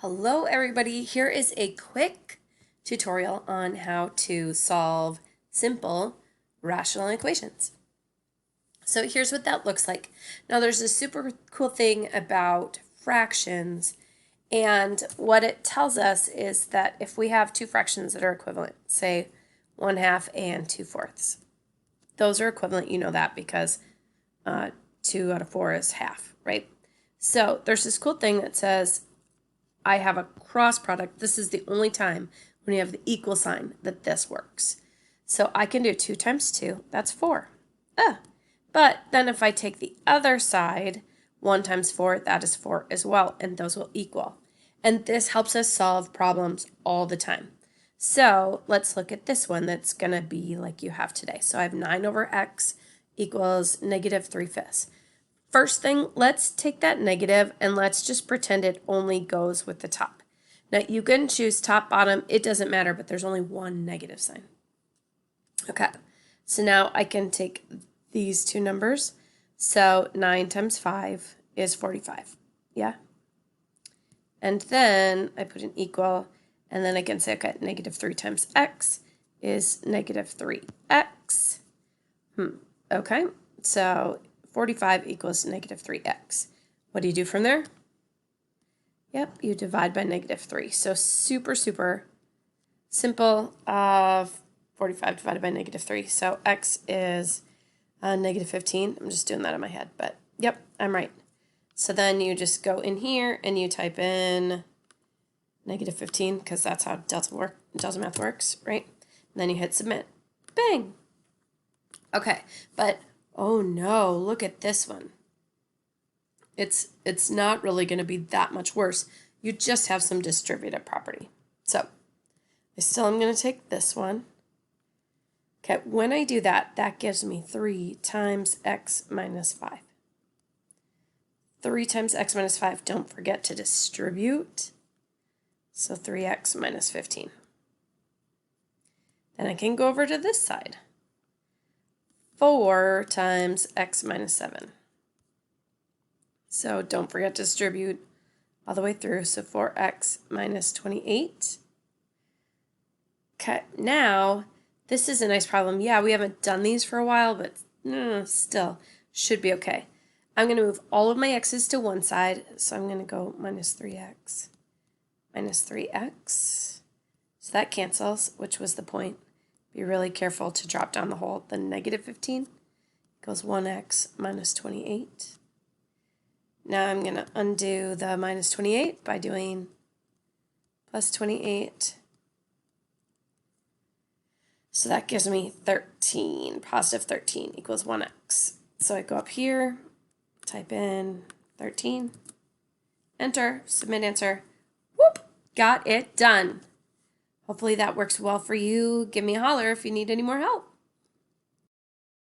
Hello everybody, here is a quick tutorial on how to solve simple rational equations. So here's what that looks like. Now there's a super cool thing about fractions, and what it tells us is that if we have two fractions that are equivalent, say 1/2 and 2/4, those are equivalent. You know that because 2 out of 4 is half, right? So there's this cool thing that says I have a cross product. This is the only time when you have the equal sign that this works. So I can do 2 times 2, that's 4. But then if I take the other side, 1 times 4, that is 4 as well, and those will equal. And this helps us solve problems all the time. So let's look at this one that's going to be like you have today. So I have 9 over x equals negative 3/5. First thing, let's take that negative and let's just pretend it only goes with the top. Now you can choose top, bottom, it doesn't matter, but there's only one negative sign. Okay, so now I can take these two numbers. So 9 times 5 is 45, yeah? And then I put an equal, and then I can say, okay, negative 3 times x is negative 3x. Okay, so 45 equals negative 3x. What do you do from there? Yep, you divide by negative 3. So super simple. 45 divided by negative 3. So x is negative 15. I'm just doing that in my head, but yep, I'm right. So then you just go in here and you type in negative 15 because that's how Delta math works, right? And then you hit submit. Bang! Okay, but oh no, look at this one. It's not really going to be that much worse. You just have some distributive property. So I still am going to take this one. Okay, when I do that, that gives me 3 times x minus 5. 3 times x minus 5, don't forget to distribute. So 3x minus 15. Then I can go over to this side. 4 times x minus 7. So don't forget to distribute all the way through. So 4x minus 28. Okay, now this is a nice problem. Yeah, we haven't done these for a while, but still should be okay. I'm going to move all of my x's to one side. So I'm going to go minus 3x minus 3x. So that cancels, which was the point. Be really careful to drop down the whole. The negative 15 equals 1x minus 28. Now I'm going to undo the minus 28 by doing plus 28. So that gives me 13. Positive 13 equals 1x. So I go up here, type in 13, enter, submit answer. Whoop! Got it done. Hopefully that works well for you. Give me a holler if you need any more help.